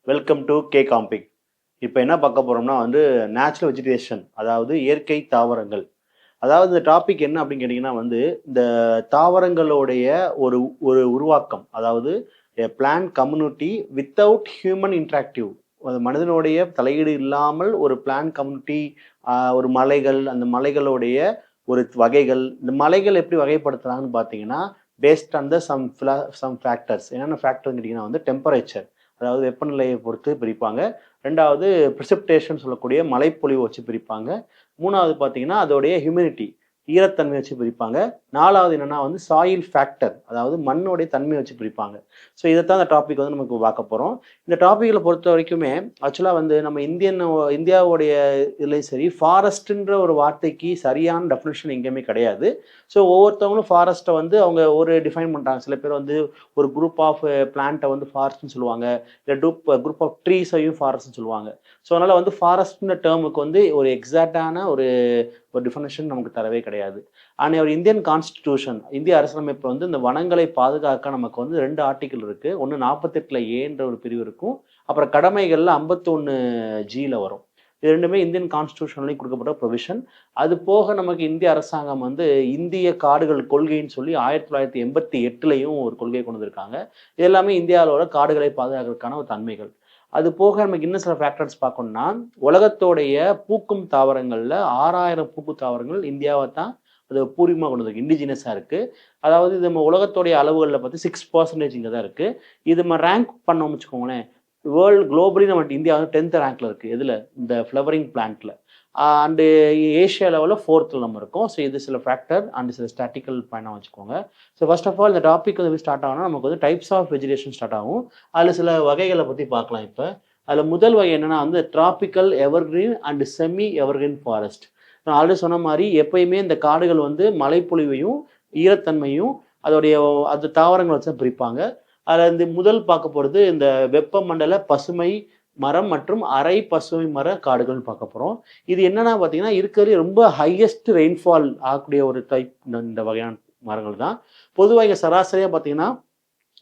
Welcome to K காம்பிக். இப்போ என்ன பார்க்க போகிறோம்னா வந்து நேச்சுரல் வெஜிடேஷன், அதாவது இயற்கை தாவரங்கள். அதாவது இந்த டாபிக் என்ன அப்படின்னு கேட்டிங்கன்னா வந்து இந்த தாவரங்களுடைய ஒரு ஒரு உருவாக்கம், அதாவது plant community without human interactive, மனிதனுடைய தலையீடு இல்லாமல் ஒரு பிளான்ட் கம்யூனிட்டி, ஒரு மலைகள், அந்த மலைகளுடைய ஒரு வகைகள். இந்த மலைகள் எப்படி வகைப்படுத்துறாங்கன்னு பார்த்தீங்கன்னா based on the some factors. என்னென்ன ஃபேக்டர்னு கேட்டிங்கன்னா வந்து டெம்பரேச்சர், அதாவது வெப்பநிலையை பொறுத்து பிரிப்பாங்க. ரெண்டாவது ப்ரிசிப்டேஷன் சொல்லக்கூடிய மழைப்பொழிவு வச்சு பிரிப்பாங்க. மூணாவது பார்த்தீங்கன்னா அதோடைய ஹியூமிடிட்டி, ஈரத்தன்மை வச்சு பிரிப்பாங்க. நாலாவது என்னன்னா வந்து சாயில் ஃபேக்டர், அதாவது மண்ணோடைய தன்மை வச்சு பிரிப்பாங்க. ஸோ இதைத்தான் இந்த டாபிக் வந்து நமக்கு பார்க்க போகிறோம். இந்த டாப்பிக்கில் பொறுத்த வரைக்குமே ஆக்சுவலாக வந்து நம்ம இந்தியாவுடைய இதுலேயும் சரி, ஃபாரஸ்ட்டுன்ற ஒரு வார்த்தைக்கு சரியான டெஃபினிஷன் எங்கேயுமே கிடையாது. ஸோ ஒவ்வொருத்தவங்களும் ஃபாரஸ்ட்டை வந்து அவங்க ஒரு டிஃபைன் பண்ணுறாங்க. சில பேர் வந்து ஒரு குரூப் ஆஃப் பிளான்ட்டை வந்து ஃபாரஸ்ட்னு சொல்லுவாங்க, இல்லை குரூப் ஆஃப் ட்ரீஸையும் ஃபாரஸ்ட்னு சொல்லுவாங்க. ஸோ அதனால் வந்து ஃபாரஸ்ட்ன்ற டேர்முக்கு வந்து ஒரு எக்ஸாக்டான ஒரு டிஃபனிஷன் நமக்கு தரவே கிடையாது. ஆனால் ஒரு இந்தியன் கான்ஸ்டிடியூஷன், இந்திய அரசியலமைப்பு வந்து இந்த வனங்களை பாதுகாக்க நமக்கு வந்து 2 ஆர்டிக்கிள் இருக்குது. ஒன்று 48 ஏன்ற ஒரு பிரிவு இருக்கும், அப்புறம் கடமைகளில் 51 ஜியில் வரும். இது ரெண்டுமே இந்தியன் கான்ஸ்டிடியூஷன்லையும் கொடுக்கப்பட்ட ப்ரொவிஷன். அது போக நமக்கு இந்திய அரசாங்கம் வந்து இந்திய காடுகள் கொள்கைன்னு சொல்லி 1988 ஒரு கொள்கை கொண்டு வந்திருக்காங்க. இது எல்லாமே இந்தியாவோட காடுகளை பாதுகாக்கிறதுக்கான ஒரு தன்மைகள். அது போக நமக்கு இன்னும் சில ஃபேக்டர்ஸ் பார்க்கணும்னா, உலகத்தோடைய பூக்கும் தாவரங்கள்ல 6000 பூக்கும் தாவரங்கள் இந்தியாவை தான் அது பூர்வீகமாக கொண்டு வந்திருக்கு, இண்டிஜினஸாக இருக்குது. அதாவது இது நம்ம உலகத்தோடைய அளவுகளில் பார்த்து 6% இங்கே தான் இருக்குது. இது நம்ம ரேங்க் பண்ணோம்னு வச்சுக்கோங்களேன், வேர்ல்டு குளோபலி நம்ம இந்தியா வந்து 10th ரேங்க்ல இருக்குது. எதில்? இந்த ஃப்ளவரிங் பிளான்ட்ல. அண்டு ஏஷியா லெவலில் 4th நம்ம இருக்கோம். ஸோ இது சில ஃபேக்டர் அண்ட் சில ஸ்டாட்டிக்கல் பாயிண்டாக வச்சுக்கோங்க. ஸோ ஃபர்ஸ்ட் ஆஃப் ஆல் இந்த டாபிக் வந்து ஸ்டார்ட் ஆகும்னா நமக்கு வந்து டைப்ஸ் ஆஃப் வெஜிடேஷன் ஸ்டார்ட் ஆகும். அதில் சில வகைகளை பற்றி பார்க்கலாம். இப்போ அதில் முதல் வகை என்னன்னா வந்து tropical evergreen and semi evergreen forest. நான் ஆல்ரெடி சொன்ன மாதிரி எப்பயுமே இந்த காடுகள் வந்து மழைப்பொழிவையும் ஈரத்தன்மையும் அதோடைய அது தாவரங்களை வச்சு பிரிப்பாங்க. அதில் இந்த முதல் பார்க்க போகிறது இந்த வெப்பமண்டல பசுமை மரம் மற்றும் அரை பசுமை மர காடுகள்னு பார்க்க போகிறோம். இது என்னன்னா பார்த்தீங்கன்னா இருக்கிறதுலே ரொம்ப ஹையஸ்ட் ரெயின்ஃபால் ஆகக்கூடிய ஒரு டைப் இந்த வகையான மரங்கள் தான். பொதுவாக இங்கே சராசரியாக பார்த்தீங்கன்னா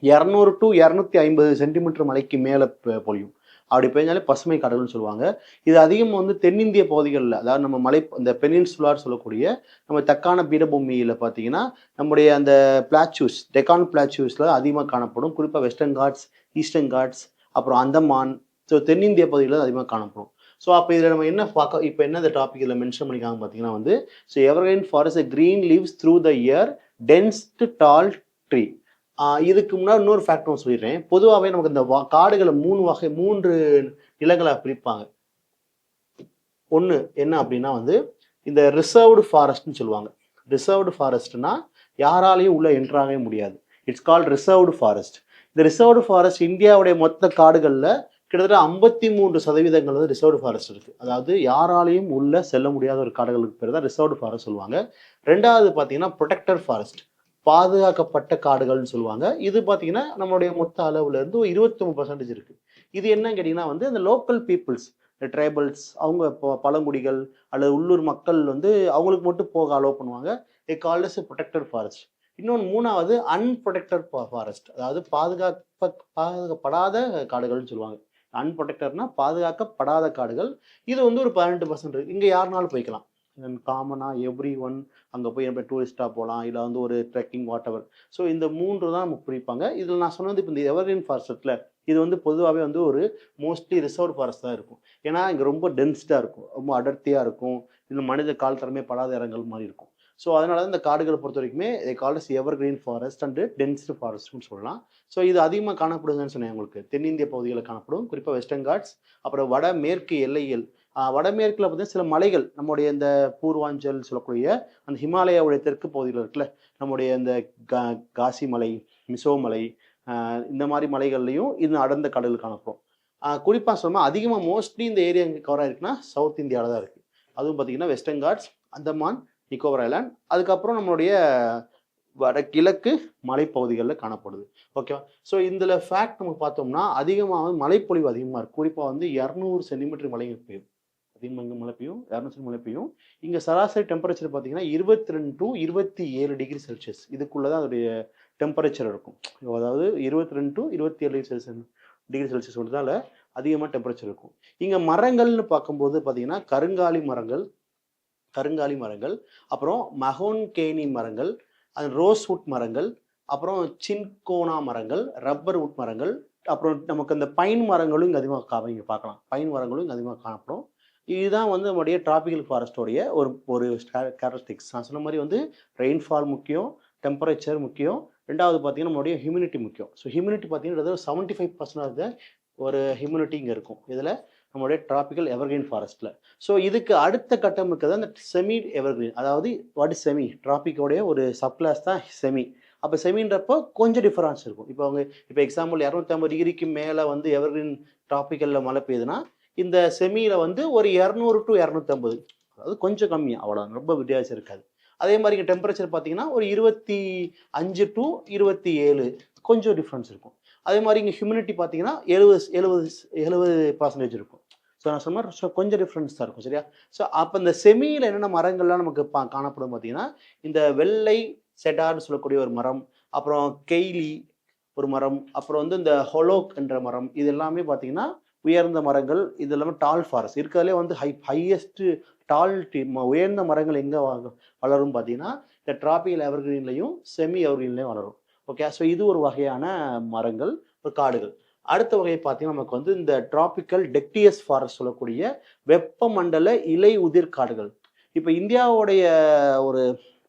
200 to 250 சென்டிமீட்டர் மழைக்கு மேலே பொழியும். அப்படி பெய்ஞ்சாலே பசுமை காடுகள்னு சொல்லுவாங்க. இது அதிகமாக வந்து தென்னிந்திய பகுதிகளில், அதாவது நம்ம இந்த பெனின்சுலார் சொல்லக்கூடிய நம்ம தக்கான பீடபூமியில் பார்த்தீங்கன்னா நம்முடைய அந்த பிளாச்சூஸ், டெக்கான் பிளாச்சூஸில் அதிகமாக காணப்படும். குறிப்பாக வெஸ்டர்ன் காட்ஸ், ஈஸ்டர்ன் காட்ஸ், அப்புறம் அந்தமான். ஸோ தென்னிந்திய பகுதியில் அதிகமாக காணப்படும். ஸோ அப்போ இதில் நம்ம என்ன பார்க்க, இப்போ என்ன இந்த டாபிக் இதில் மென்ஷன் பண்ணிக்காங்க பார்த்தீங்கன்னா வந்து, so evergreen forest green leaves through the year, tensed doll tree. இதுக்கு முன்னாடி இன்னொரு ஃபேக்டர் சொல்லிடுறேன். பொதுவாகவே நமக்கு இந்த காடுகளை 3 நிலங்களாக பிரிப்பாங்க. ஒன்று என்ன அப்படின்னா வந்து இந்த ரிசர்வ்டு ஃபாரஸ்ட்னு சொல்லுவாங்க. ரிசர்வ்டு ஃபாரஸ்ட்னா யாராலையும் உள்ள என்ட்ராகவே முடியாது. It's called reserved forest. இந்த ரிசர்வ்டு ஃபாரஸ்ட் இந்தியாவுடைய மொத்த காடுகளில் கிட்டத்தட்ட 53% வந்து ரிசர்வ்டு ஃபாரஸ்ட் இருக்குது. அதாவது யாராலையும் உள்ள செல்ல முடியாத ஒரு காடுகளுக்கு பேர் தான் ரிசர்வ்டு ஃபாரஸ்ட் சொல்லுவாங்க. ரெண்டாவது பார்த்தீங்கன்னா ப்ரொடெக்டட் ஃபாரஸ்ட், பாதுகாக்கப்பட்ட காடுகள்னு சொல்லுவாங்க. இது பார்த்தீங்கன்னா நம்மளுடைய மொத்த அளவுல இருந்து 23% இருக்கு. இது என்னன்னு கேட்டிங்கன்னா வந்து இந்த லோக்கல் பீப்புள்ஸ், இந்த ட்ரைபல்ஸ், அவங்க பழங்குடிகள் அல்லது உள்ளூர் மக்கள் வந்து அவங்களுக்கு மட்டும் போக அலோவ் பண்ணுவாங்க. It called as protected forest. இன்னொன்று மூணாவது அன்ப்ரொடெக்டட் ஃபாரஸ்ட், அதாவது பாதுகாக்கப்படாத காடுகள்னு சொல்லுவாங்க. அன்ப்ரொடெக்டட்னா பாதுகாக்கப்படாத காடுகள். இது வந்து ஒரு 18% இருக்கு. இங்கே யாருனாலும் போய்க்கலாம். காமனாக எவ்ரி ஒன் அங்கே போய் நம்ம டூரிஸ்ட்டாக போகலாம், இல்லை வந்து ஒரு ட்ரெக்கிங் வாட் எவர். ஸோ இந்த 3 தான் நம்ம பிரிப்பாங்க. இதில் நான் சொன்னது இப்போ இந்த எவர்கிரீன் ஃபாரஸ்ட்டில் இது வந்து பொதுவாகவே வந்து ஒரு மோஸ்ட்லி ரிசர்வ் ஃபாரஸ்ட் தான் இருக்கும். ஏன்னா இங்கே ரொம்ப டென்ஸ்டாக இருக்கும், ரொம்ப அடர்த்தியாக இருக்கும், இந்த மனித கால் தரமே படாத இடங்கள் மாதிரி இருக்கும். ஸோ அதனால தான் இந்த காடுகளை பொறுத்த வரைக்குமே called evergreen forest and dense ஃபாரஸ்ட்னு சொல்லலாம். ஸோ இது அதிகமாக காணப்படுதுன்னு சொன்னேன் உங்களுக்கு. தென்னிந்திய பகுதிகளில் காணப்படும், குறிப்பாக வெஸ்டர்ன் காட்ஸ், அப்புறம் வடமேற்கு எல்லைகள். வடமேற்கில் பார்த்தீங்கன்னா சில மலைகள், நம்முடைய இந்த பூர்வாஞ்சல் சொல்லக்கூடிய அந்த ஹிமாலயாவுடைய தெற்கு பகுதியில் இருக்குல்ல, நம்முடைய இந்த காசி மலை, மிசோ மலை, இந்த மாதிரி மலைகள்லையும் இது அடர்ந்த கடல் காணப்படும். குறிப்பாக சொன்னால் அதிகமாக மோஸ்ட்லி இந்த ஏரியா எங்கே கவர் ஆகிருக்குன்னா சவுத் இந்தியாவில் தான் இருக்குது. அதுவும் பார்த்தீங்கன்னா வெஸ்டர்ன் காட்ஸ், அந்தமான் நிக்கோபர் ஐலாண்ட், அதுக்கப்புறம் நம்மளுடைய வடகிழக்கு மலைப்பகுதிகளில் காணப்படுது. ஓகேவா? ஸோ இதில் ஃபேக்ட் நம்ம பார்த்தோம்னா அதிகமாக மழைப்பொழிவு அதிகமாக இருக்குது. குறிப்பாக வந்து 200 சென்டிமீட்டர் மழை பெய்யும். அதிகமாக இங்கே மழை பெய்யும், 200 மழை பெய்யும். இங்கே சராசரி டெம்பரேச்சர் பார்த்தீங்கன்னா 22 to 27 டிகிரி செல்சியஸ் இதுக்குள்ளே தான் அதோடைய டெம்பரேச்சர் இருக்கும். அதாவது 22 to 27 டிகிரி செல்சியஸ் உள்ளதால அதிகமாக டெம்பரேச்சர் இருக்கும். இங்கே மரங்கள்னு பார்க்கும்போது பார்த்தீங்கன்னா கருங்காலி மரங்கள், அப்புறம் மகோன்கேனி மரங்கள், ரோஸ்வுட் மரங்கள், அப்புறம் சின்கோனா மரங்கள், ரப்பர் வுட் மரங்கள், அப்புறம் நமக்கு அந்த பைன் மரங்களும் இங்கே அதிகமாக இங்கே பார்க்கலாம். பைன் மரங்களும் இங்கே அதிகமாக காணப்படும். இதுதான் வந்து நம்முடைய டிராபிக்கல் ஃபாரஸ்ட்டோடைய ஒரு ஒரு கேரக்டரிஸ்டிக்ஸ். நான் சொன்ன மாதிரி வந்து ரெயின்ஃபால் முக்கியம், டெம்பரேச்சர் முக்கியம், ரெண்டாவது பார்த்தீங்கன்னா நம்மளுடைய ஹியூமிடிட்டி முக்கியம். ஸோ ஹியூமிடிட்டி பார்த்தீங்கன்னா 75% ஆஃப் த ஒரு ஹியூமிடிட்டி இங்கே இருக்கும். இதில் நம்மளுடைய டிராபிக்கல் எவர்கிரீன் ஃபாரஸ்ட்டில். ஸோ இதுக்கு அடுத்த கட்டமுக்கு தான் இந்த செமி எவர்கிரீன். அதாவது வாட் இஸ் செமி? டிராபிக்கோடைய ஒரு சப்கிளாஸ் தான் செமி. அப்போ செமின்றப்போ கொஞ்சம் டிஃபரன்ஸ் இருக்கும். இப்போ எக்ஸாம்பிள் 250 டிகிரிக்கு மேலே வந்து எவர்கிரீன் டிராபிக்கலில் மழை பெய்யுதுன்னா, இந்த செமியில் வந்து ஒரு 200 to 250, அதாவது கொஞ்சம் கம்மி, அவ்வளோ ரொம்ப வித்தியாசம் இருக்காது. அதே மாதிரி இங்கே டெம்பரேச்சர் பார்த்தீங்கன்னா ஒரு 25 to 27, கொஞ்சம் டிஃப்ரென்ஸ் இருக்கும். அதே மாதிரி இங்கே ஹியூமிடிட்டி பார்த்தீங்கன்னா 70% இருக்கும். ஸோ நான் சொன்ன மாதிரி கொஞ்சம் டிஃப்ரென்ஸ் தான் இருக்கும். சரியா? ஸோ அப்போ இந்த செமியில் என்னென்ன மரங்கள்லாம் நமக்கு காணப்படும் பார்த்தீங்கன்னா, இந்த வெள்ளை செடார்னு சொல்லக்கூடிய ஒரு மரம், அப்புறம் கெய்லி ஒரு மரம், அப்புறம் வந்து இந்த ஹொலோக் என்ற மரம், இது எல்லாமே பார்த்தீங்கன்னா உயர்ந்த மரங்கள். இது எல்லாமே டால் ஃபாரஸ்ட் இருக்கிறதுலே வந்து ஹையஸ்ட் உயர்ந்த மரங்கள் எங்கே வளரும் பார்த்தீங்கன்னா இந்த டிராபிக்கல் எவர்கிரீன்லையும் செமி எவர்கிரீன்லையும் வளரும். ஓகே, ஸோ இது ஒரு வகையான மரங்கள், ஒரு காடுகள். அடுத்த வகையை பார்த்தீங்கன்னா நமக்கு வந்து இந்த டிராபிக்கல் டெக்டியஸ் ஃபாரஸ்ட் சொல்லக்கூடிய வெப்பமண்டல இலை உதிர் காடுகள். இப்போ இந்தியாவுடைய ஒரு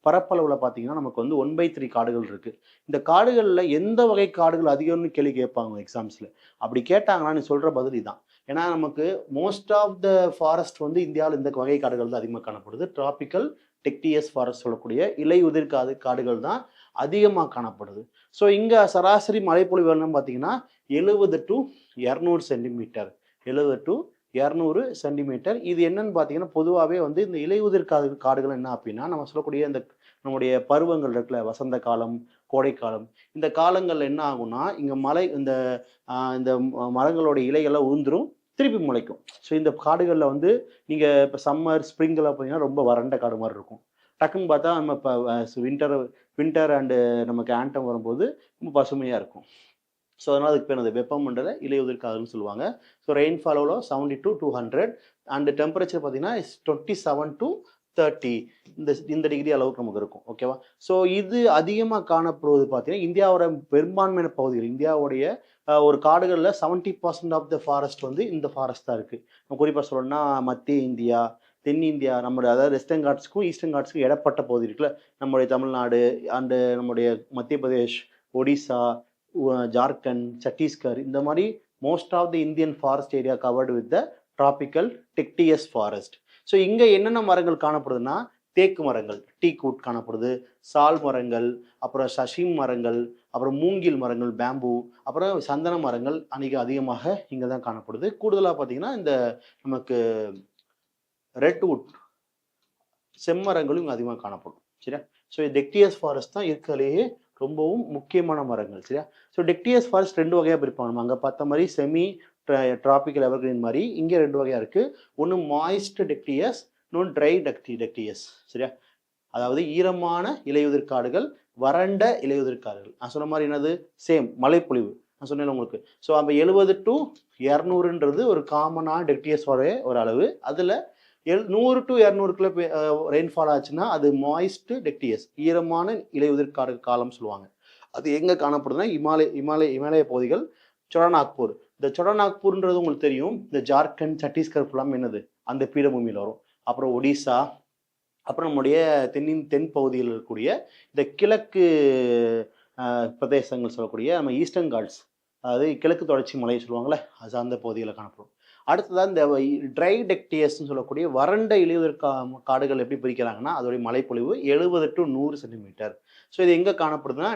பரப்பளவில் பார்த்தீங்கன்னா நமக்கு வந்து 1/3 காடுகள் இருக்குது. இந்த காடுகளில் எந்த வகை காடுகள் அதிகம்னு கேள்வி கேட்பாங்க எக்ஸாம்ஸில். அப்படி கேட்டாங்கன்னா நீ சொல்கிற பதில் இதுதான். ஏன்னா நமக்கு மோஸ்ட் ஆஃப் த ஃபாரஸ்ட் வந்து இந்தியாவில் இந்த வகை காடுகள் தான் அதிகமாக காணப்படுது. டிராபிக்கல் டெக்டியஸ் ஃபாரஸ்ட் சொல்லக்கூடிய இலை உதிர் காடுகள் தான் அதிகமாக காணப்படுது. ஸோ இங்கே சராசரி மழைப்பொழிவு என்னன்னு பார்த்தீங்கன்னா 70 to 200 சென்டிமீட்டர். 70 to 200 centimetre. இது என்னன்னு பார்த்தீங்கன்னா பொதுவாகவே வந்து இந்த இலையுதிர் காடுகள் என்ன அப்படின்னா, நம்ம சொல்லக்கூடிய இந்த நம்முடைய பருவங்கள் இருக்குல்ல, வசந்த காலம், கோடைக்காலம், இந்த காலங்களில் என்ன ஆகும்னா இங்கே இந்த இந்த மரங்களோட இலைகள்லாம் உதிர்ந்துரும், திருப்பி முளைக்கும். ஸோ இந்த காடுகளில் வந்து நீங்கள் இப்போ சம்மர் ஸ்ப்ரிங்கில் பார்த்தீங்கன்னா ரொம்ப வறண்ட காடு மாதிரி இருக்கும். டக்குன்னு பார்த்தா நம்ம இப்போ வின்டர் அண்டு நமக்கு ஆண்டம் வரும்போது ரொம்ப பசுமையாக இருக்கும். ஸோ அதனால் அதுக்கு பேர் அந்த வெப்பமண்டல இலையுதிர் காடுகள்னு சொல்லுவாங்க. ஸோ ரெயின்ஃபால் எவ்வளோ 70 to 200 அண்டு டெம்பரேச்சர் பார்த்தீங்கன்னா 27 to 30 இந்த டிகிரி அளவுக்கு நமக்கு இருக்கும். ஓகேவா? ஸோ இது அதிகமாக காணப்படுவது பார்த்தீங்கன்னா இந்தியாவோட பெரும்பான்மையான பகுதிகள், இந்தியாவுடைய ஒரு காடுகளில் 70% ஆஃப் த ஃபாரஸ்ட் வந்து இந்த ஃபாரஸ்ட் தான் இருக்குது. நம்ம குறிப்பாக சொல்லணும்னா மத்திய இந்தியா, தென்னிந்தியா, நம்முடைய அதாவது வெஸ்டர்ன் காட்ஸ்க்கும் ஈஸ்டர்ன் காட்ஸ்க்கும் இடப்பட்ட பகுதி இருக்குல்ல, நம்முடைய தமிழ்நாடு அண்டு நம்முடைய மத்திய பிரதேஷ், ஒடிசா, ஜார்க்கண்ட், சத்தீஸ்கர், இந்த மாதிரி most of the Indian forest area covered with the tropical deciduous forest. So இங்கே என்னென்ன மரங்கள் காணப்படுதுன்னா தேக்கு மரங்கள், டீக்வுட் காணப்படுது, சால் மரங்கள், அப்புறம் சஷிம் மரங்கள், அப்புறம் மூங்கில் மரங்கள், பேம்பு, அப்புறம் சந்தன மரங்கள் அதிகமாக இங்கே தான் காணப்படுது. கூடுதலாக பார்த்தீங்கன்னா இந்த நமக்கு ரெட்வுட் செம்மரங்களும் இங்கே அதிகமாக காணப்படும். சரியா? ஸோ டெக்டியஸ் ஃபாரஸ்ட் தான் இருக்கிறதுலேயே ரொம்பவும் முக்கியமான மரங்கள். சரியா? ஸோ டெக்டியஸ் ஃபாரஸ்ட் 2 வகையாக பிரிப்பாங்க. நம்ம அங்கே பார்த்த மாதிரி செமி டிராபிக்கல் எவர்கிரீன் மாதிரி இங்கே 2 வகையாக இருக்குது. ஒன்று மாய்ஸ்ட் டெக்டியஸ், இன்னொன்று ட்ரை டெக்டியஸ். சரியா? அதாவது ஈரமான இலையுதிர் காடுகள், வறண்ட இலையுதிர் காடுகள். நான் சொன்ன மாதிரி என்னது சேம் மழைப்பொழிவு நான் சொன்னேன் உங்களுக்கு. ஸோ அப்போ 70 to 200ன்றது ஒரு காமனான டெக்டியஸோடைய ஒரு அளவு. அதில் 100 to 200 ரெயின்ஃபால் ஆச்சுன்னா அது மாய்ஸ்ட் டெக்டியஸ், ஈரமான இலையுதிர் காலம் சொல்லுவாங்க. அது எங்கே காணப்படுதுன்னா இமாலய பகுதிகள், சோழநாக்பூர். இந்த சோழநாக்பூர்ன்றது உங்களுக்கு தெரியும், இந்த ஜார்க்கண்ட், சத்தீஸ்கர் ஃபுல்லாமே என்னது அந்த பீடபூமியில் வரும். அப்புறம் ஒடிசா, அப்புறம் நம்முடைய தென் பகுதியில் இருக்கக்கூடிய இந்த கிழக்கு பிரதேசங்கள் சொல்லக்கூடிய நம்ம ஈஸ்டர்ன் காட்ஸ், அதாவது கிழக்கு தொடர்ச்சி மலை சொல்லுவாங்களே, அது அந்த பகுதியில் காணப்படும். அடுத்ததான் இந்த ட்ரை டெக்டியஸ்ன்னு சொல்லக்கூடிய வறண்ட இலையுதிர் காடுகள் எப்படி பிரிக்கிறாங்கன்னா அதோடைய மழைப்பொழிவு 70 to 100 சென்டிமீட்டர். ஸோ இது எங்கே காணப்படுதுன்னா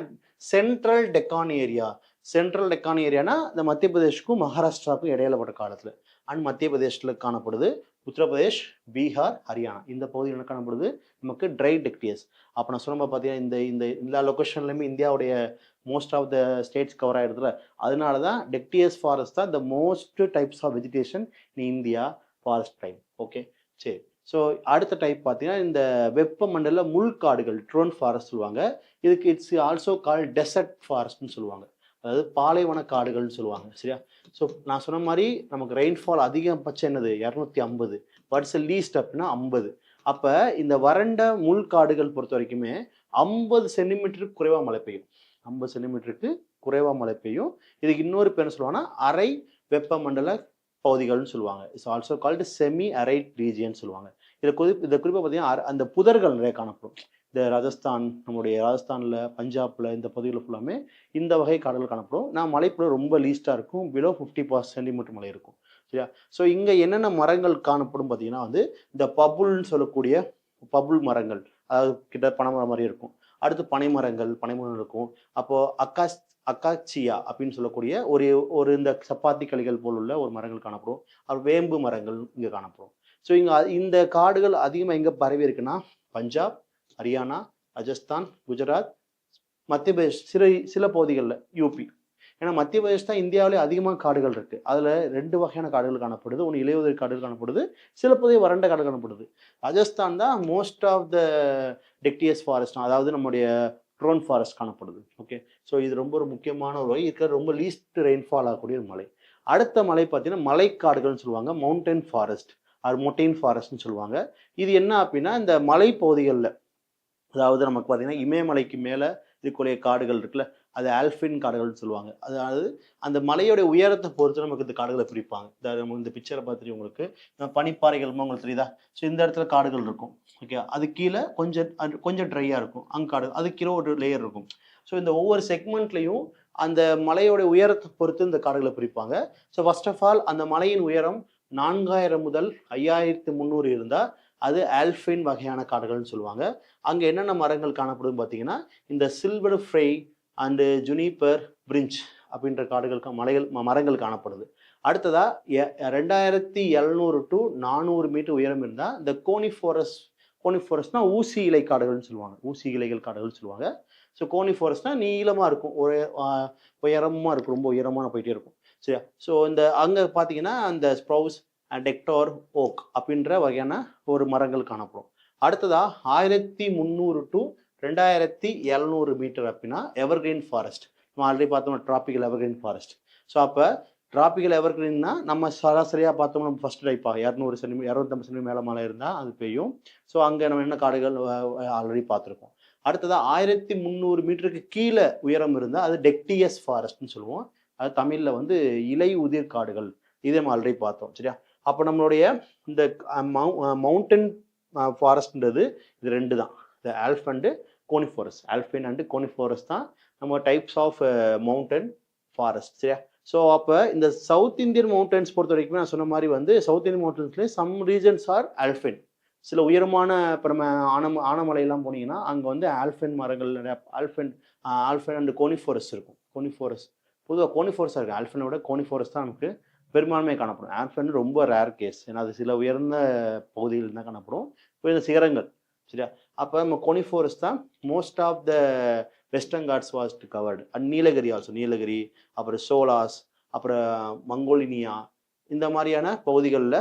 central Deccan area. Central Deccan ஏரியானா இந்த மத்திய பிரதேஷ்க்கும் மகாராஷ்டிராவுக்கும் இடையிலப்பட்ட காலத்தில் அண்ட் மத்திய பிரதேஷில் காணப்படுது. உத்தரப்பிரதேஷ், பீகார், ஹரியானா இந்த பகுதியில் என்ன காணப்படுது நமக்கு ட்ரை டெக்டியஸ். அப்போ நான் சொன்ன பார்த்தீங்கன்னா இந்த எல்லா லொக்கேஷன்லையுமே இந்தியாவுடைய most of the states cover ஆகிடுதுல, அதனால தான் டெக்டியஸ் ஃபாரஸ்ட் தான் the most types of vegetation in India forest type. Okay, சரி. ஸோ அடுத்த டைப் பார்த்தீங்கன்னா இந்த வெப்பமண்டல முள்காடுகள், ட்ரோன் ஃபாரஸ்ட் சொல்லுவாங்க. இதுக்கு இட்ஸ் ஆல்சோ கால் டெசர்ட் ஃபாரஸ்ட்னு சொல்லுவாங்க. அதாவது பாலைவன காடுகள்னு சொல்லுவாங்க. சரியா? ஸோ நான் சொன்ன மாதிரி நமக்கு ரெயின்ஃபால் அதிகபட்சம் என்னது 250, வாட்ஸ் லீஸ்ட் அப்படின்னா 50. அப்போ இந்த வறண்ட முள்காடுகள் பொறுத்த வரைக்குமே 50 சென்டிமீட்டருக்கு குறைவாக மழை பெய்யும். 50 சென்டிமீட்டருக்கு குறைவாக மழை பெய்யும். இதுக்கு இன்னொரு பேர் என்ன சொல்லுவாங்கன்னா அரை வெப்பமண்டல பகுதிகள்னு சொல்லுவாங்க. It's also called semi அரைட் region சொல்லுவாங்க. இதை குறிப்பாக பார்த்தீங்கன்னா அந்த புதர்கள் நிறைய காணப்படும். இந்த ராஜஸ்தான், நம்முடைய ராஜஸ்தானில், பஞ்சாபில் இந்த பகுதியில் ஃபுல்லாமே இந்த வகை காடுகள் காணப்படும். மழைப்பொழிவு ரொம்ப லீஸ்ட்டாக இருக்கும். பிலோ 50 சென்டிமீட்டர் மழை இருக்கும். சரியா? ஸோ இங்கே என்னென்ன மரங்கள் காணப்படும் பார்த்தீங்கன்னா இந்த பபுள்னு சொல்லக்கூடிய பபுள் மரங்கள், அதாவது கிட்ட பனைமரம் மாதிரி இருக்கும். அடுத்து பனைமரம் இருக்கும். அப்போது அக்காச்சியா அப்படின்னு சொல்லக்கூடிய ஒரு இந்த சப்பாத்தி களிகள் போல் உள்ள ஒரு மரங்கள் காணப்படும். வேம்பு மரங்கள் இங்கே காணப்படும். ஸோ இங்கே இந்த காடுகள் அதிகமாக எங்கே பரவி இருக்குன்னா பஞ்சாப், ஹரியானா, ராஜஸ்தான், குஜராத், மத்திய பிரதேஷ், சில பகுதிகளில் யூபி. ஏன்னா மத்திய பிரதேஷ் தான் இந்தியாவிலே அதிகமாக காடுகள் இருக்குது. அதில் 2 வகையான காடுகள் காணப்படுது. ஒன்று இலையுதிர் காடுகள் காணப்படுது, சில பகுதி வறண்ட காடுகள் காணப்படுது. ராஜஸ்தான் தான் மோஸ்ட் ஆஃப் த டெக்டியஸ் ஃபாரஸ்ட், அதாவது நம்முடைய ட்ரோன் ஃபாரஸ்ட் காணப்படுது. ஓகே, ஸோ இது ரொம்ப ஒரு முக்கியமான ஒரு வகை. இருக்கிற ரொம்ப லீஸ்ட் ரெயின்ஃபால் ஆகக்கூடிய ஒரு மலை. அடுத்த மலை பார்த்தீங்கன்னா மலைக்காடுகள்னு சொல்லுவாங்க, மவுண்டன் ஃபாரஸ்ட் ஆர் மொட்டைன் ஃபாரஸ்ட்னு சொல்லுவாங்க. இது என்ன அப்படின்னா இந்த மலை பகுதிகளில், அதாவது நமக்கு பார்த்தீங்கன்னா இமயமலைக்கு மேலே இருக்கக்கூடிய காடுகள் இருக்குல்ல, அது ஆல்ஃபின் காடுகள்னு சொல்லுவாங்க. அதாவது அந்த மலையோடைய உயரத்தை பொறுத்து நமக்கு இந்த காடுகளை பிரிப்பாங்க. இந்த பிக்சரை பார்த்துட்டு உங்களுக்கு பனிப்பாறைகள் உங்களுக்கு தெரியுதா? ஸோ இந்த இடத்துல காடுகள் இருக்கும். ஓகே, அது கீழே கொஞ்சம் ட்ரையாக இருக்கும். அங்கே காடு, அது கீழே ஒரு லேயர் இருக்கும். ஸோ இந்த ஒவ்வொரு செக்மெண்ட்லையும் அந்த மலையோடைய உயரத்தை பொறுத்து இந்த காடுகளை பிரிப்பாங்க. ஸோ ஃபர்ஸ்ட் ஆஃப் ஆல் அந்த மலையின் உயரம் 4000 முதல் 5300 இருந்தால் அது ஆல்ஃபின் வகையான காடுகள்னு சொல்லுவாங்க. அங்கே என்னென்ன மரங்கள் காணப்படும் பார்த்தீங்கன்னா இந்த சில்வர் ஃப்ரை அண்டு ஜுனிப்பர், பிரிஞ்ச் அப்படின்ற மரங்கள் காணப்படுது. அடுத்ததா 2700 to 400 மீட்டர் உயரம் இருந்தால் இந்த கோனிஃபோரஸ்னா ஊசி இலை காடுகள்னு சொல்லுவாங்க. ஊசி இலைகள் காடுகள் சொல்லுவாங்க. ஸோ கோனிஃபோரஸ்னா நீளமாக இருக்கும், உயரமாக இருக்கும், ரொம்ப உயரமான போயிட்டே இருக்கும். சரியா? ஸோ அங்கே பார்த்தீங்கன்னா அந்த ஸ்ப்ரவுஸ் டெக்டார், ஓக் அப்படின்ற வகையான ஒரு மரங்கள் காணப்படும். அடுத்ததா 1300 to 2700 மீட்டர் அப்படின்னா எவர்கிரீன் ஃபாரஸ்ட். நம்ம ஆல்ரெடி பார்த்தோம் டிராபிக்கல் எவர்கிரீன் ஃபாரஸ்ட். ஸோ அப்போ டிராபிக்கல் எவர்கிரீன்னா நம்ம சராசரியாக பார்த்தோம்னா ஃபர்ஸ்ட் டைப்பாக 250 சென்டிமீட்டர் மேலே மழை இருந்தால் அது பெய்யும். ஸோ அங்கே நம்ம என்ன காடுகள் ஆல்ரெடி பார்த்துருக்கோம். அடுத்ததா 1300 மீட்டருக்கு கீழே உயரம் இருந்தால் அது டெக்டியஸ் ஃபாரஸ்ட்னு சொல்லுவோம். அது தமிழில் இலை உதிர் காடுகள். இதே நம்ம ஆல்ரெடி பார்த்தோம். சரியா? அப்போ நம்மளுடைய இந்த மவுண்டன் ஃபாரஸ்ட்ன்றது இது 2 தான், இந்த ஆல்ஃப் அண்டு கோனிஃபோரஸ். ஆல்ஃபின் அண்டு கோனிஃபோரஸ் தான் நம்ம டைப்ஸ் ஆஃப் மவுண்டன் ஃபாரஸ்ட். சரியா? ஸோ அப்போ இந்த சவுத் இந்தியன் மவுண்டன்ஸ் பொறுத்த வரைக்கும் நான் சொன்ன மாதிரி சவுத் இந்தியன் மவுண்டன்ஸ்லேயே சம் ரீஜன்ஸ் ஆர் ஆல்ஃபின். சில உயரமான இப்போ நம்ம ஆனமலையெல்லாம் போனீங்கன்னா அங்கே ஆல்ஃபின் மரங்கள் நிறையா, ஆல்ஃபின் அண்டு கோனிஃபோரஸ் இருக்கும். பொதுவாக கோனிஃபோரஸாக இருக்குது. ஆல்ஃபினை விட கோனிஃபோரஸ் தான் நமக்கு பெரும்பான்மையாக காணப்படும். ஆல்ஃபின் ரொம்ப ரேர் கேஸ், ஏன்னா அது சில உயர்ந்த பகுதிகளில் தான் காணப்படும், இந்த சிகரங்கள். சரியா? அப்போ நம்ம கோனிஃபோரஸ் தான் most of the Western Ghats was covered. And Nilgiri also, Nilgiri, அப்புறம் சோலாஸ், அப்புறம் மங்கோலினியா, இந்த மாதிரியான பகுதிகளில்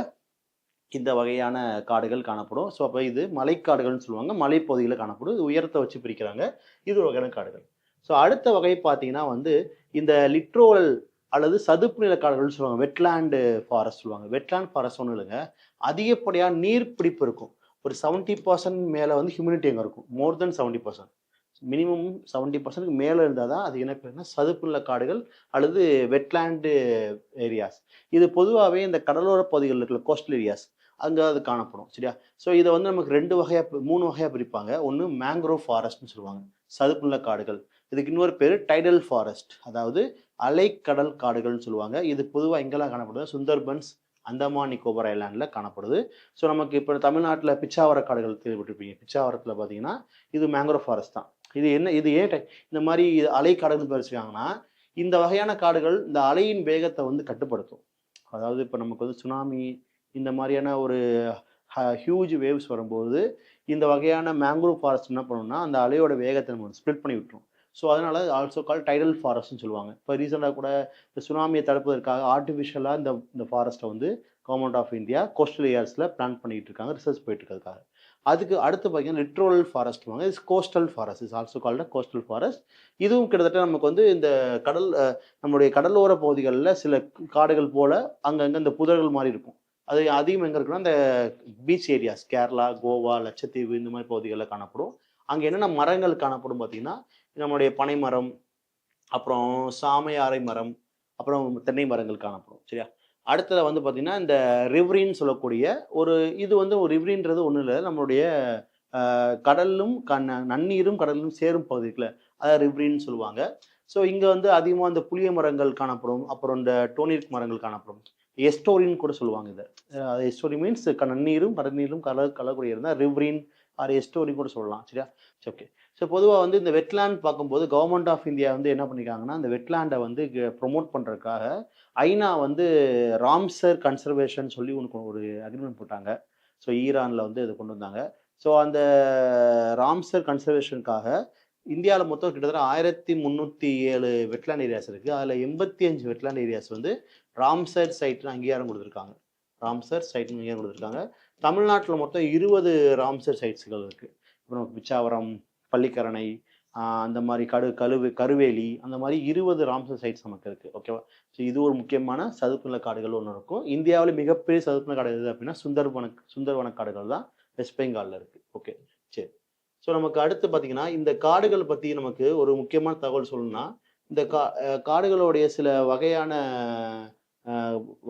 இந்த வகையான காடுகள் காணப்படும். ஸோ அப்போ இது மலைக்காடுகள்னு சொல்லுவாங்க. மலைப்பகுதிகளில் காணப்படும். இது உயரத்தை வச்சு பிரிக்கிறாங்க. இது ஒரு வகையான காடுகள். ஸோ அடுத்த வகை பார்த்தீங்கன்னா இந்த லிட்ரோரல் அல்லது சதுப்பு நில காடுகள்னு சொல்லுவாங்க. வெட்லேண்டு ஃபாரஸ்ட் சொல்லுவாங்க. வெட்லேண்ட் ஃபாரஸ்ட் ஒன்றும் இல்லைங்க, அதிகப்படியாக நீர் பிடிப்பு இருக்கும். ஒரு 70% மேலே ஹியூமிடிட்டி அங்கே இருக்கும். மோர் தென் 70%, மினிமம் 70% மேலே இருந்தால் தான் அது என்ன பேருன்னா சதுப்பு நில காடுகள் அல்லது வெட்லேண்டு ஏரியாஸ். இது பொதுவாகவே இந்த கடலோர பகுதிகளில் இருக்கிற கோஸ்டல் ஏரியாஸ் அங்கே அது காணப்படும். சரியா? ஸோ இதை நமக்கு 3 வகையாக பிரிப்பாங்க. ஒன்று மேங்க்ரோவ் ஃபாரஸ்ட்னு சொல்லுவாங்க, சதுப்பு நில காடுகள். இதுக்கு இன்னொரு பேர் டைடல் ஃபாரஸ்ட், அதாவது அலைக்கடல் காடுகள்னு சொல்லுவாங்க. இது பொதுவாக எங்கெல்லாம் காணப்படுது? சுந்தர்பன்ஸ், அந்தமான் நிக்கோபார் ஐலாண்டில் காணப்படுது. ஸோ நமக்கு இப்போ தமிழ்நாட்டில் பிச்சாவர காடுகள் கேள்விப்பட்டிருப்பீங்க. பிச்சாவரத்தில் பார்த்தீங்கன்னா இது மேங்க்ரோவ் ஃபாரஸ்ட் தான். இது ஏன் இந்த மாதிரி அலைக்காடுகள் பறிச்சுக்காங்கன்னா, இந்த வகையான காடுகள் இந்த அலையின் வேகத்தை கட்டுப்படுத்தும். அதாவது இப்போ நமக்கு சுனாமி இந்த மாதிரியான ஒரு ஹியூஜ் வேவ்ஸ் வரும்போது இந்த வகையான மேங்க்ரோவ் ஃபாரஸ்ட் என்ன பண்ணணும்னா அந்த அலையோட வேகத்தை நம்ம ஸ்ப்ளிட் பண்ணி விட்டுரும். ஸோ அதனால் ஆல்சோ கால் டைடல் ஃபாரஸ்ட்னு சொல்லுவாங்க. இப்போ ரீசெண்டாக கூட இந்த சுனாமியை தடுப்பதற்காக ஆர்டிஃபிஷியலாக இந்த ஃபாரஸ்ட்டை கவர்மெண்ட் ஆஃப் இந்தியா கோஸ்டல் ஏரியாஸில் பிளான் பண்ணிக்கிட்டு இருக்காங்க, ரிசர்ச் போயிட்டு இருக்கிறதுக்காக. அதுக்கு அடுத்து பார்த்தீங்கன்னா லிட்ரோரல் ஃபாரஸ்ட் வாங்க, is coastal forest, is also called coastal forest. இதுவும் கிட்டத்தட்ட நமக்கு வந்து இந்த கடல் நம்முடைய கடலோர பகுதிகளில் சில காடுகள் போல அங்கங்கே இந்த புதர்கள் மாதிரி இருக்கும். அது அதிகம் எங்கே இருக்குன்னா இந்த பீச் ஏரியாஸ், கேரளா, கோவா, லட்சத்தீவு இந்த மாதிரி பகுதிகளில் காணப்படும். அங்கே என்னென்ன மரங்கள் காணப்படும் பார்த்தீங்கன்னா நம்மளுடைய பனை மரம், அப்புறம் சாமையாரை மரம், அப்புறம் தென்னை மரங்கள் காணப்படும். சரியா? அடுத்தது வந்து பார்த்தீங்கன்னா இந்த ரிவரின்னு சொல்லக்கூடிய ஒரு இது வந்து ஒரு ரிவரின்றது ஒன்றும் இல்லை, நம்மளுடைய கடலும் நன்னீரும் கடலும் சேரும் பகுதிக்குள்ள அதை ரிவரின்னு சொல்லுவாங்க. ஸோ இங்கே வந்து அதிகமாக இந்த புளிய மரங்கள் காணப்படும், அப்புறம் இந்த டோனிக் மரங்கள் காணப்படும். எஸ்டோரின்னு கூட சொல்லுவாங்க இதை. எஸ்டோரி மீன்ஸ் நன்னீரும் கடநீரும் கலக்கூடிய இருந்தால் ரிவரின் ஆர் எஸ்டோரின்னு கூட சொல்லலாம். சரியா? ஓகே. ஸோ பொதுவாக வந்து இந்த வெட்லேண்ட் பார்க்கும்போது கவர்மெண்ட் ஆஃப் இந்தியா வந்து என்ன பண்ணியிருக்காங்கன்னா இந்த வெட்லேண்டை வந்து ப்ரொமோட் பண்ணுறதுக்காக ஐநா வந்து ராம்சர் கன்சர்வேஷன் சொல்லி உனக்கு ஒரு அக்ரிமெண்ட் போட்டாங்க. ஸோ ஈரானில் வந்து இதை கொண்டு வந்தாங்க. ஸோ அந்த ராம்சர் கன்சர்வேஷனுக்காக இந்தியாவில் மொத்தம் கிட்டத்தட்ட 1307 வெட்லேண்ட் ஏரியாஸ் இருக்குது. அதில் 85 வெட்லேண்ட் ஏரியாஸ் வந்து ராம்சர் சைட்னு அங்கீகாரம் கொடுத்துருக்காங்க. ராம்சர் சைட்னு அங்கீகாரம் கொடுத்துருக்காங்க. தமிழ்நாட்டில் மொத்தம் 20 ராம்சர் சைட்ஸுகள் இருக்குது. அப்புறம் பிச்சாவரம், பள்ளிக்கரணை, அந்த மாதிரி கருவேலி, அந்த மாதிரி 20 ராம்சர் சைட்ஸ் நமக்கு இருக்குது. ஓகேவா? ஸோ இது ஒரு முக்கியமான சதுப்புநில காடுகள் ஒன்று இருக்கும். இந்தியாவில் மிகப்பெரிய சதுப்புநில காடு எது அப்படின்னா சுந்தர்வன காடுகள் தான் வெஸ்ட் பெங்காலில் இருக்குது. ஓகே, சரி. ஸோ நமக்கு அடுத்து பார்த்தீங்கன்னா இந்த காடுகள் பற்றி நமக்கு ஒரு முக்கியமான தகவல் சொல்லணும்னா இந்த காடுகளுடைய சில வகையான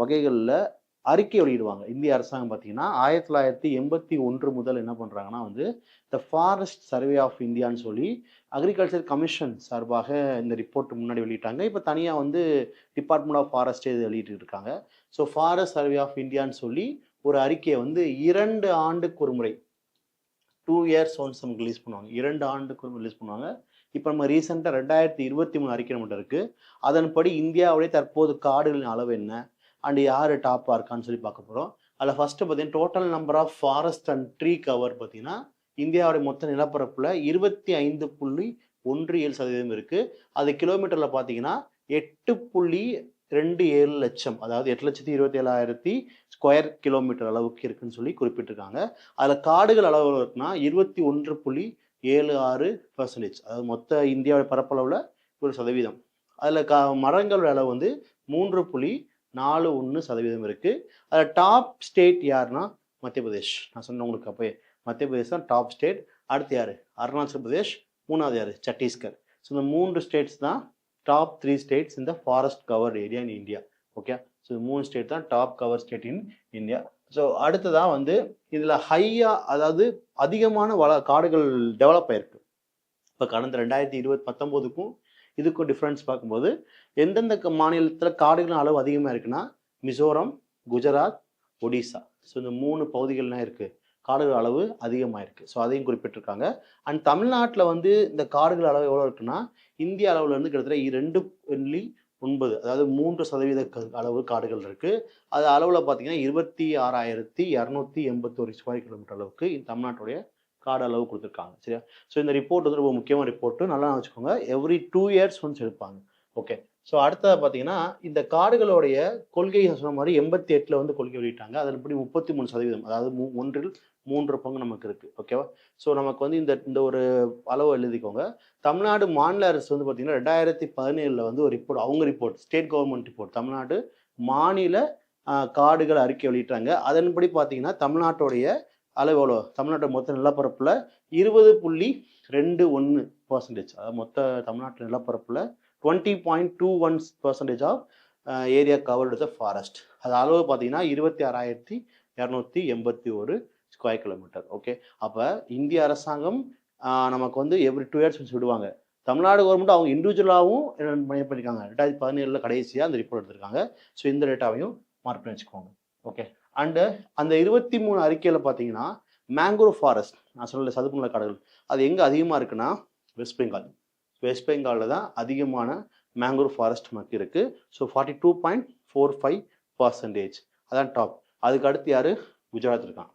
வகைகளில் அறிக்கை வெளியிடுவாங்க. இந்திய அரசாங்கம் பார்த்தீங்கன்னா 1981 முதல் என்ன பண்ணுறாங்கன்னா வந்து த ஃபாரஸ்ட் சர்வே ஆஃப் இந்தியான்னு சொல்லி அக்ரிகல்ச்சர் கமிஷன் சார்பாக இந்த ரிப்போர்ட் முன்னாடி வெளியிட்டாங்க. இப்போ தனியாக வந்து டிபார்ட்மெண்ட் ஆஃப் ஃபாரஸ்டே இது வெளியிட்டு இருக்காங்க. ஸோ ஃபாரஸ்ட் சர்வே ஆஃப் இந்தியான்னு சொல்லி ஒரு அறிக்கையை வந்து 2 ஆண்டுக்கு ஒரு முறை 2 years ஒன்ஸ் நமக்கு ரிலீஸ் பண்ணுவாங்க. 2 ஆண்டுக்கு ஒரு ரிலீஸ் பண்ணுவாங்க. இப்போ நம்ம ரீசெண்டாக 2023 அறிக்கை நம்மகிட்ட இருக்குது. அதன்படி இந்தியாவுடைய தற்போது காடுகளின் அளவு என்ன அண்ட் யார் டாப்பாக இருக்கான்னு சொல்லி பார்க்க போகிறோம். அதில் ஃபஸ்ட்டு பார்த்தீங்கன்னா total number of forest and tree cover பார்த்தீங்கன்னா இந்தியாவுடைய மொத்த நிலப்பரப்பில் 25.17% இருக்குது. அது கிலோமீட்டரில் பார்த்தீங்கன்னா 8.27 லட்சம், அதாவது 8,27,000 ஸ்கொயர் கிலோமீட்டர் அளவுக்கு இருக்குன்னு சொல்லி குறிப்பிட்டிருக்காங்க. அதில் காடுகள் அளவு இருக்குன்னா 21.76%, அதாவது மொத்த இந்தியாவுடைய பரப்பளவில் 1%. அதில் மரங்கள் அளவு வந்து 3.41% இருக்குது. அதில் டாப் ஸ்டேட் யாருன்னா மத்திய பிரதேஷ். நான் சொன்னேன் உங்களுக்கு அப்போ மத்திய பிரதேஷ் தான் டாப் ஸ்டேட். அடுத்து யார்? அருணாச்சல் பிரதேஷ். மூணாவது யார்? சத்தீஸ்கர். ஸோ இந்த 3 ஸ்டேட்ஸ் தான் டாப் 3 ஸ்டேட்ஸ் இந்த forest covered area in India. Okay, so 3 state தான் top cover state in India. So அடுத்ததான் வந்து இதில் அதாவது அதிகமான காடுகள் டெவலப் ஆயிருக்கு. இப்போ கடந்த 2019க்கும் இதுக்கும் டிஃப்ரென்ஸ் பார்க்கும்போது எந்தெந்த மாநிலத்தில் காடுகளின் அளவு அதிகமாக இருக்குன்னா மிசோரம், குஜராத், ஒடிசா. ஸோ இந்த 3 பகுதிகள்லாம் இருக்குது காடுகள் அளவு அதிகமாக இருக்குது. ஸோ அதையும் குறிப்பிட்டிருக்காங்க. அண்ட் தமிழ்நாட்டில் வந்து இந்த காடுகள் அளவு எவ்வளோ இருக்குன்னா இந்திய அளவில் இருந்து கிட்டத்தட்ட 2.9, அதாவது 3% அளவு காடுகள் இருக்குது. அது அளவில் பார்த்தீங்கன்னா 26,281 ஸ்கொயர் கிலோமீட்டர் அளவுக்கு தமிழ்நாட்டுடைய காடு அளவு கொடுத்துருக்காங்க. சரியா? ஸோ இந்த ரிப்போர்ட் வந்து ரொம்ப முக்கியமான ரிப்போர்ட்டு, நல்லா வச்சுக்கோங்க. எவ்ரி 2 years ஒன்ஸ் எடுப்பாங்க. ஓகே, ஸோ அடுத்தது பார்த்தீங்கன்னா இந்த காடுகளுடைய கொள்கை சொன்ன மாதிரி 88 வந்து கொள்கை வெளியிட்டாங்க. அதன்படி 33%, அதாவது 3 பங்கு நமக்கு இருக்குது. ஓகேவா? ஸோ நமக்கு வந்து இந்த ஒரு அளவு எழுதிக்கோங்க. தமிழ்நாடு மாநில அரசு வந்து பார்த்தீங்கன்னா 2017 வந்து ஒரு report state government report Tamil Nadu மாநில காடுகள் அறிக்கை வெளியிட்டாங்க. அதன்படி பார்த்தீங்கன்னா தமிழ்நாட்டுடைய அளவு எவ்வளோ? தமிழ்நாட்டோட மொத்த நிலப்பரப்பில் 20.21%, அதாவது மொத்த தமிழ்நாட்டு நிலப்பரப்பில் 20.21% of area covered the forest. அது அளவு பார்த்தீங்கன்னா 26,281 ஸ்கொயர் கிலோமீட்டர். ஓகே, அப்போ இந்திய அரசாங்கம் நமக்கு வந்து எவ்ரி 2 years விடுவாங்க. தமிழ்நாடு கவர்மெண்ட் அவங்க இண்டிவிஜுவலாகவும் பண்ணியிருக்காங்க. 2017 கடைசியாக அந்த ரிப்போர்ட் எடுத்திருக்காங்க. ஸோ இந்த டேட்டாவையும் மார்க் பண்ணி வச்சுக்கோங்க. ஓகே, அண்டு அந்த 23 அறிக்கையில் பார்த்தீங்கன்னா மேங்க்ரோவ் ஃபாரஸ்ட், நான் சொல்லல சதுப்புநில காடுகள், அது எங்கே அதிகமாக இருக்குன்னா வெஸ்ட் பெங்கால். வெஸ்ட் பெங்காலில் தான் அதிகமான மேங்க்ரோவ் ஃபாரஸ்ட் நமக்கு இருக்குது. ஸோ 42.45%, அதான் டாப். அதுக்கு அடுத்து யார்? குஜராத் இருக்கான்.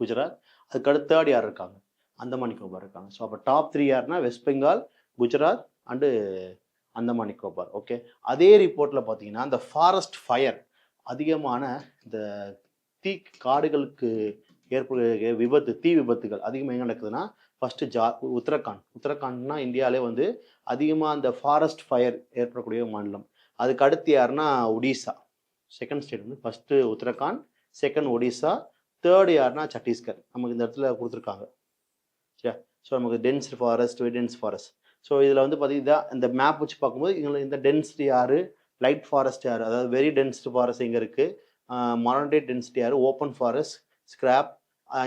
குஜராத். அதுக்கு அடுத்தாடி யார் இருக்காங்க? அந்தமான் நிக்கோபார் இருக்காங்க. ஸோ அப்போ டாப் 3 யாருன்னா west Bengal, Gujarat and Andaman Nicobar. Okay, அதே ரிப்போர்ட்டில் பார்த்தீங்கன்னா இந்த ஃபாரஸ்ட் ஃபயர் அதிகமான இந்த காடுகளுக்கு ஏற்படுகிற விபத்து, தீ விபத்துகள் அதிகமாக எங்கே நடக்குதுன்னா ஃபர்ஸ்ட் உத்தரகாண்ட்னா இந்தியாவிலே வந்து அதிகமாக அந்த ஃபாரஸ்ட் ஃபயர் ஏற்படக்கூடிய மாநிலம். அதுக்கு அடுத்து யாருன்னா ஒடிசா. செகண்ட் ஸ்டேட் வந்து first Uttarakhand, second Odisha, third யாருன்னா சத்தீஸ்கர். நமக்கு இந்த இடத்துல கொடுத்துருக்காங்க. சரியா? ஸோ நமக்கு டென்ஸ்டு ஃபாரஸ்ட், டென்ஸ் ஃபாரஸ்ட். ஸோ இதில் வந்து பார்த்தீங்கன்னா இந்த மேப் வச்சு பார்க்கும்போது இதில் இந்த டென்சிட்டி யார், லைட் ஃபாரஸ்ட் யார், அதாவது வெரி டென்ஸ்டு ஃபாரஸ்ட் எங்கே இருக்குது, மாடரேட் டென்சிட்டி யார், ஓப்பன் ஃபாரஸ்ட், ஸ்கிராப்,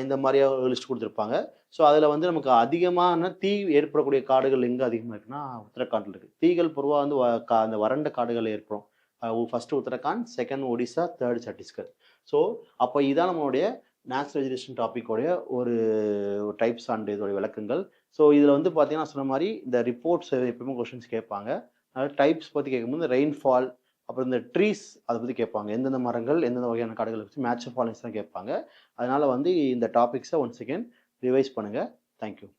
இந்த மாதிரியா லிஸ்ட் கொடுத்துருப்பாங்க. ஸோ அதில் வந்து நமக்கு அதிகமான தீ ஏற்படக்கூடிய காடுகள் எங்கே அதிகமாக இருக்குன்னா உத்தரகாண்டில் இருக்குது. தீகள் பொதுவாக வந்து அந்த வறண்ட காடுகள் ஏற்படும். First Uttarakhand, second Odisha, third Chhattisgarh. So அப்போ இதான் நம்மளுடைய நேச்சுரல் வெஜிடேஷன் டாப்பிக்கோடைய ஒரு டைப்ஸ் அண்ட் இதோடைய விளக்கங்கள். ஸோ இதில் வந்து பார்த்தீங்கன்னா சொன்ன மாதிரி இந்த ரிப்போர்ட்ஸ் எப்பவுமே கொஷின்ஸ் கேட்பாங்க. அதனால் டைப்ஸ் பற்றி கேட்கும்போது ரெயின்ஃபால், அப்புறம் இந்த ட்ரீஸ் அதை பற்றி கேட்பாங்க. எந்தெந்த மரங்கள் எந்தெந்த வகையான காடுகளை வச்சு மேட்ச் ஃபாலன்ஸ் தான் கேட்பாங்க. அதனால் வந்து இந்த டாபிக்ஸை ஒன்ஸ் அகேன் ரிவைஸ் பண்ணுங்கள். தேங்க்யூ.